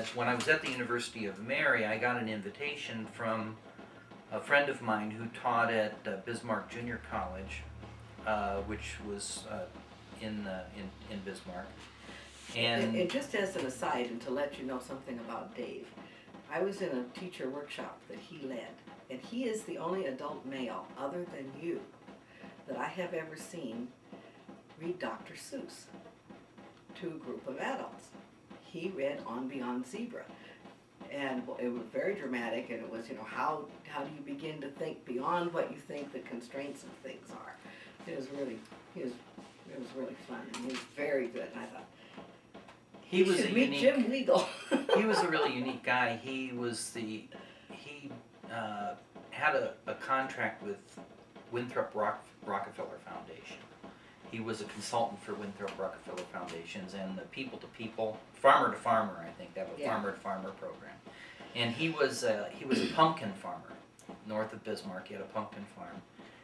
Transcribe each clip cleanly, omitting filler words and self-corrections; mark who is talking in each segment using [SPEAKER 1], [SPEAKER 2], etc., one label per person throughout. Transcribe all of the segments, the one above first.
[SPEAKER 1] was when I was at the University of Mary, I got an invitation from a friend of mine who taught at Bismarck Junior College, which was in Bismarck.
[SPEAKER 2] And just as an aside, and to let you know something about Dave, I was in a teacher workshop that he led, and he is the only adult male, other than you, that I have ever seen read Dr. Seuss to a group of adults. He read On Beyond Zebra, and it was very dramatic, and it was, how do you begin to think beyond what you think the constraints of things are. It was really fun, and he was very good, and I thought,
[SPEAKER 1] He was
[SPEAKER 2] should
[SPEAKER 1] a
[SPEAKER 2] meet
[SPEAKER 1] unique.
[SPEAKER 2] Jim Weigel.
[SPEAKER 1] He was a really unique guy. He had a contract with Winthrop Rockefeller Foundation. He was a consultant for Winthrop Rockefeller Foundations and the people to people, farmer to farmer, I think, they have a farmer to farmer program. And he was a pumpkin farmer north of Bismarck. He had a pumpkin farm.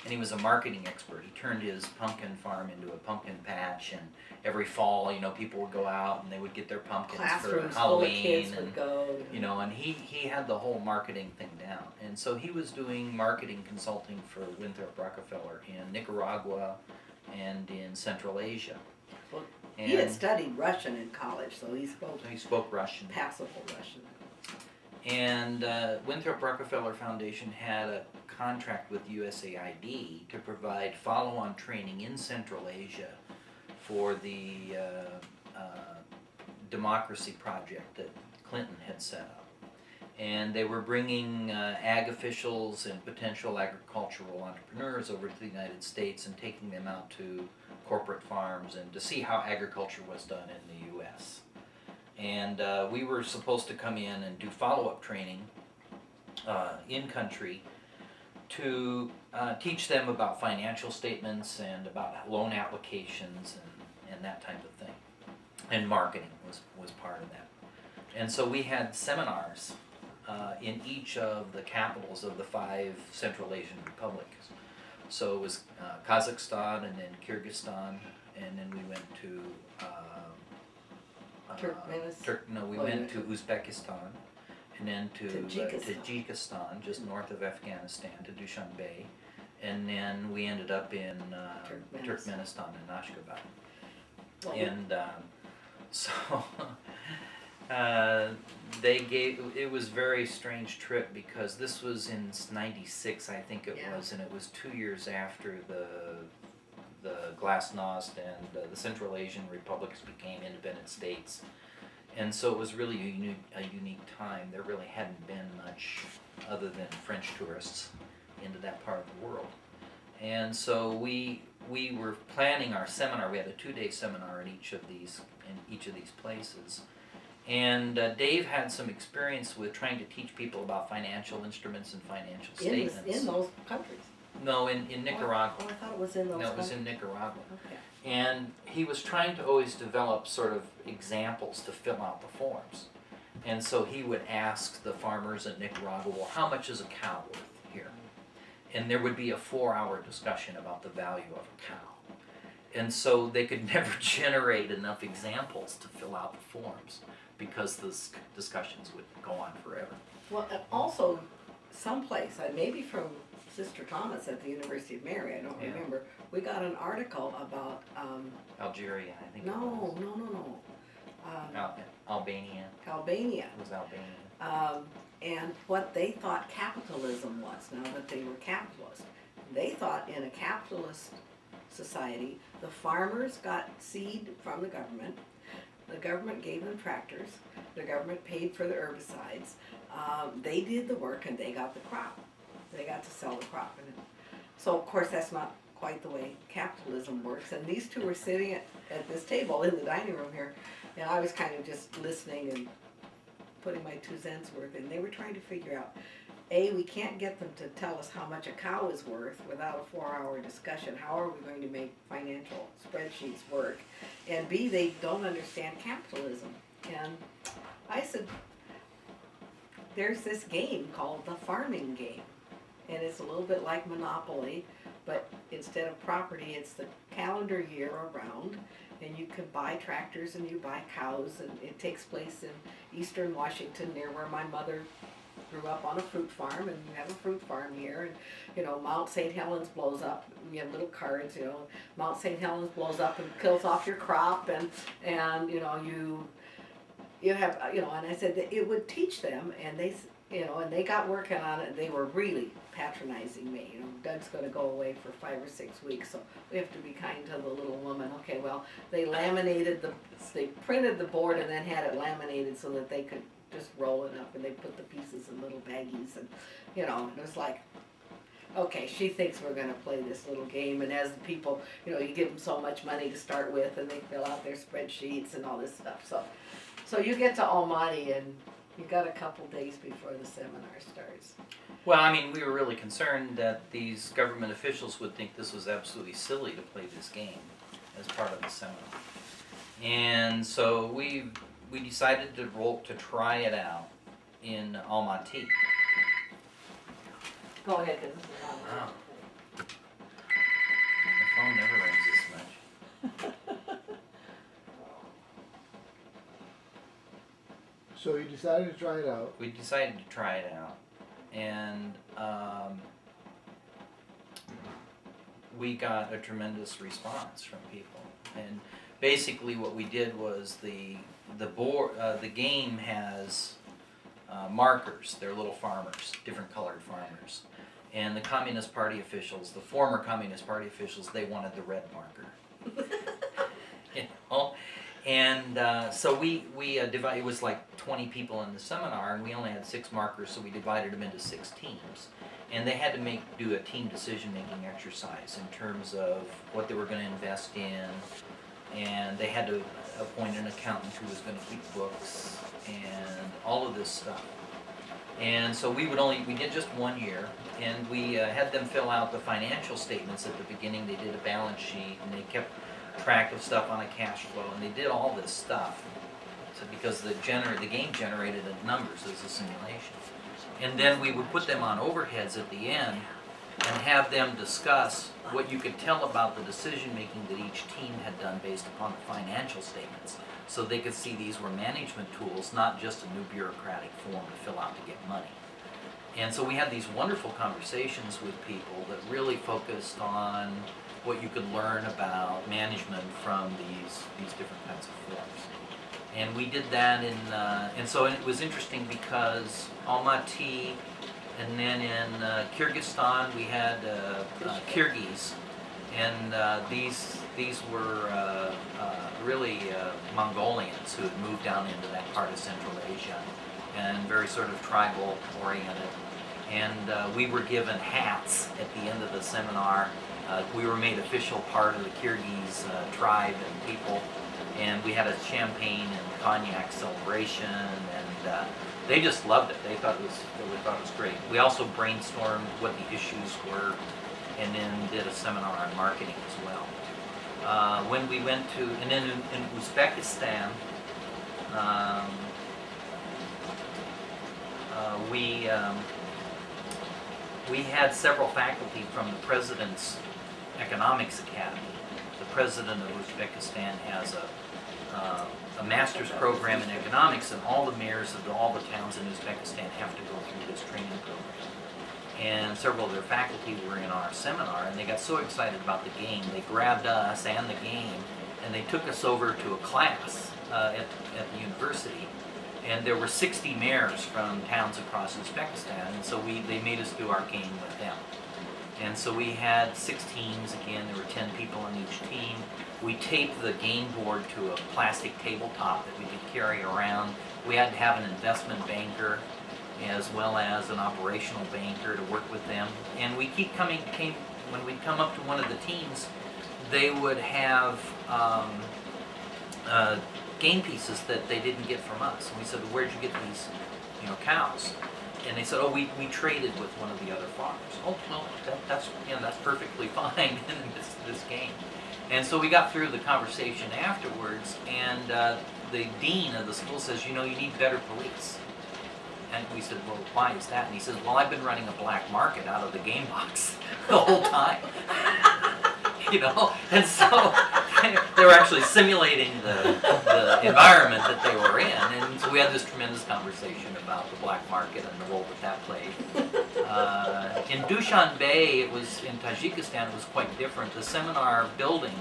[SPEAKER 1] And he was a marketing expert. He turned his pumpkin farm into a pumpkin patch, and every fall, people would go out and they would get their pumpkins for Halloween,
[SPEAKER 2] full of kids would go.
[SPEAKER 1] And he had the whole marketing thing down. And so he was doing marketing consulting for Winthrop Rockefeller in Nicaragua and in Central Asia.
[SPEAKER 2] Well, he had studied Russian in college, so he spoke
[SPEAKER 1] Russian.
[SPEAKER 2] Passable Russian.
[SPEAKER 1] And Winthrop Rockefeller Foundation had a contract with USAID to provide follow-on training in Central Asia for the democracy project that Clinton had set up. And they were bringing ag officials and potential agricultural entrepreneurs over to the United States and taking them out to corporate farms and to see how agriculture was done in the U.S. And we were supposed to come in and do follow-up training in country to teach them about financial statements and about loan applications and that type of thing. And marketing was part of that. And so we had seminars in each of the capitals of the 5 Central Asian republics. So it was Kazakhstan and then Kyrgyzstan, and then we went to we went to Uzbekistan, and then to Tajikistan, just north of Afghanistan, to Dushanbe, and then we ended up in Turkmenistan and Ashgabat. Well, and so it was a very strange trip because this was in '96, I think it was, and it was 2 years after the Glasnost and the Central Asian republics became independent states. And so it was really a unique time. There really hadn't been much other than French tourists into that part of the world. And so we were planning our seminar. We had a 2-day seminar in each of these places. And Dave had some experience with trying to teach people about financial instruments and financial statements.
[SPEAKER 2] In those countries?
[SPEAKER 1] No, in Nicaragua.
[SPEAKER 2] Oh, I thought it was in those countries.
[SPEAKER 1] No, it was in Nicaragua.
[SPEAKER 2] Okay.
[SPEAKER 1] And he was trying to always develop sort of examples to fill out the forms. And so he would ask the farmers in Nicaragua, well, how much is a cow worth here? And there would be a 4-hour discussion about the value of a cow. And so they could never generate enough examples to fill out the forms because the discussions would go on forever.
[SPEAKER 2] Well, and also someplace, maybe from Sister Thomas at the University of Mary, I don't remember, we got an article about
[SPEAKER 1] Algeria, I think.
[SPEAKER 2] No.
[SPEAKER 1] Albania.
[SPEAKER 2] Albania.
[SPEAKER 1] It was Albania.
[SPEAKER 2] And what they thought capitalism was, now that they were capitalists. They thought in a capitalist society, the farmers got seed from the government gave them tractors, the government paid for the herbicides, they did the work and they got the crop. They got to sell the crop. And so of course that's not quite the way capitalism works. And these two were sitting at this table in the dining room here, and I was kind of just listening and putting my 2 cents worth in. They were trying to figure out, A, we can't get them to tell us how much a cow is worth without a 4-hour discussion. How are we going to make financial spreadsheets work? And B, they don't understand capitalism. And I said, there's this game called the farming game. And it's a little bit like Monopoly, but instead of property, it's the calendar year around, and you can buy tractors and you buy cows, and it takes place in eastern Washington near where my mother grew up on a fruit farm, and you have a fruit farm here, and Mount St. Helens blows up. We have little cards, Mount St. Helens blows up and kills off your crop, and you have, and I said that it would teach them, and they got working on it, and they were really patronizing me. Doug's gonna go away for 5 or 6 weeks, so we have to be kind to the little woman. Okay, well, they printed the board and then had it laminated so that they could just roll it up, and they put the pieces in little baggies, and it was like, okay, she thinks we're gonna play this little game, and as the people, you give them so much money to start with, and they fill out their spreadsheets and all this stuff, so you get to Almaty, and you got a couple days before the seminar starts.
[SPEAKER 1] Well, I mean, we were really concerned that these government officials would think this was absolutely silly to play this game as part of the seminar. And so we decided to try it out in Almaty.
[SPEAKER 2] Go ahead, because this is not.
[SPEAKER 1] Wow. My phone never rings this much.
[SPEAKER 3] So you decided to try it out.
[SPEAKER 1] We decided to try it out, and we got a tremendous response from people. And basically, what we did was the game has markers. They're little farmers, different colored farmers, and the Communist Party officials, the former Communist Party officials, they wanted the red marker. And so we divided. It was like 20 people in the seminar, and we only had 6 markers, so we divided them into 6 teams. And they had to do a team decision-making exercise in terms of what they were going to invest in, and they had to appoint an accountant who was going to keep books and all of this stuff. And so we did just 1 year, and we had them fill out the financial statements at the beginning. They did a balance sheet, and they kept track of stuff on a cash flow, and they did all this stuff because the game generated numbers as a simulation. And then we would put them on overheads at the end and have them discuss what you could tell about the decision making that each team had done based upon the financial statements, so they could see these were management tools, not just a new bureaucratic form to fill out to get money. And so we had these wonderful conversations with people that really focused on what you could learn about management from these different kinds of forms. And we did that and so it was interesting because Almaty, and then in Kyrgyzstan we had Kyrgyz, and these were really Mongolians who had moved down into that part of Central Asia, and very sort of tribal oriented. And we were given hats at the end of the seminar. We were made official part of the Kyrgyz tribe and people, and we had a champagne and cognac celebration, and they just loved it. They thought it was great. We also brainstormed what the issues were, and then did a seminar on marketing as well. When we went to, and then in Uzbekistan, we had several faculty from the President's Economics Academy. The president of Uzbekistan has a master's program in economics, and all the mayors of all the towns in Uzbekistan have to go through this training program. And several of their faculty were in our seminar, and they got so excited about the game, they grabbed us and the game, and they took us over to a class at the university. And there were 60 mayors from towns across Uzbekistan, and so they made us do our game with them. And so we had 6 teams. Again, there were 10 people on each team. We taped the game board to a plastic tabletop that we could carry around. We had to have an investment banker as well as an operational banker to work with them. And we when we'd come up to one of the teams, they would have game pieces that they didn't get from us. And we said, well, where'd you get these, cows? And they said, oh, we traded with one of the other farmers. Oh, well, that's perfectly fine in this game. And so we got through the conversation afterwards, and the dean of the school says, you need better police. And we said, well, why is that? And he says, well, I've been running a black market out of the game box the whole time. You know, and so they were actually simulating the environment that they were in, and so we had this tremendous conversation about the black market and the role that played. In Dushanbe, it was in Tajikistan, it was quite different. The seminar building,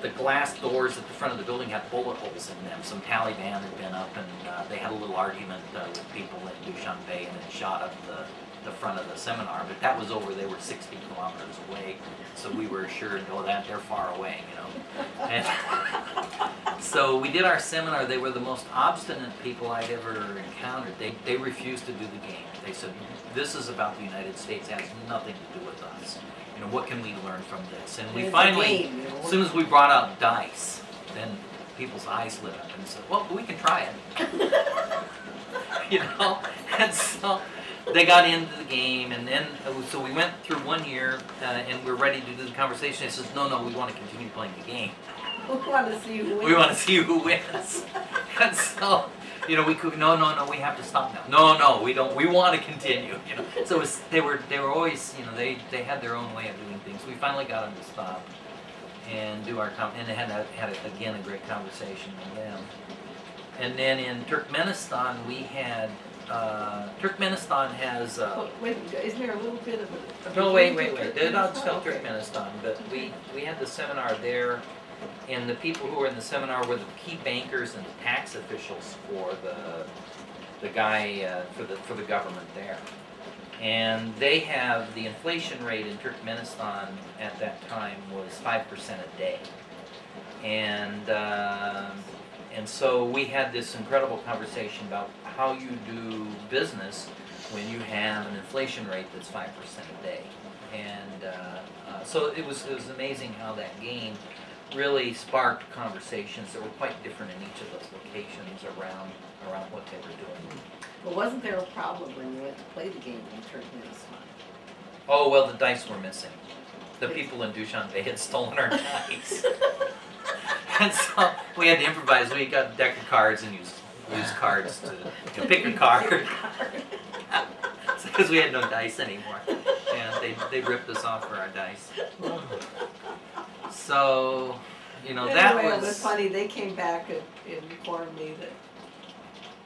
[SPEAKER 1] the glass doors at the front of the building had bullet holes in them. Some Taliban had been up, and they had a little argument with people in Dushanbe, and it shot up the front of the seminar. But that was over; they were 60 kilometers away, so we were assured, oh, that they're far away, you know. And so we did our seminar. They were the most obstinate people I'd ever encountered. They refused to do the game. They said, "This is about the United States. It has nothing to do with us. You know, what can we learn from this?" And we
[SPEAKER 2] It's a
[SPEAKER 1] finally,
[SPEAKER 2] game, you know.
[SPEAKER 1] as soon as we brought out dice, then people's eyes lit up and said, "Well, we can try it." You know, and so they got into the game, and then so we went through 1 year, and we're ready to do the conversation. He says, "No, we want to continue playing the game.
[SPEAKER 2] We want to see who wins.
[SPEAKER 1] We want to see who wins." And so, you know, we could no, we have to stop now. No, we don't. We want to continue. You know, so it was, they were always, you know, they had their own way of doing things. We finally got them to stop and do our and had again a great conversation with them. And then in Turkmenistan, we had Turkmenistan has.
[SPEAKER 2] Oh, wait, isn't there a little bit of a
[SPEAKER 1] No, wait.
[SPEAKER 2] between
[SPEAKER 1] They're not
[SPEAKER 2] Turkmenistan?
[SPEAKER 1] spelled
[SPEAKER 2] Okay.
[SPEAKER 1] Turkmenistan, but we had the seminar there, and the people who were in the seminar were the key bankers and the tax officials for the guy for the government there, and they have the inflation rate in Turkmenistan at that time was 5% a day, and so we had this incredible conversation about how you do business when you have an inflation rate that's 5% a day. And so it was amazing how that game really sparked conversations that were quite different in each of those locations around what they were doing.
[SPEAKER 2] Well, wasn't there a problem when you went to play the game in Turkmenistan?
[SPEAKER 1] Oh, well, the dice were missing. The people in Dushanbe had stolen our dice. And so we had to improvise. We got a deck of cards and used cards to pick a card. Because we had no dice anymore. And they ripped us off for our dice. So, you know, that
[SPEAKER 2] Anyway,
[SPEAKER 1] was...
[SPEAKER 2] it was funny. They came back and informed me that,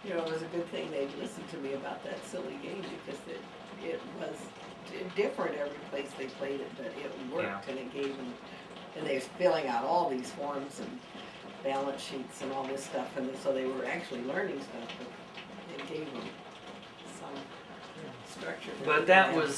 [SPEAKER 2] you know, it was a good thing they listened to me about that silly game because it was different every place they played it, but it worked.
[SPEAKER 1] Yeah.
[SPEAKER 2] And it gave them, and they were filling out all these forms and balance sheets and all this stuff, and so they were actually learning stuff, but it gave them some structure.
[SPEAKER 1] But that was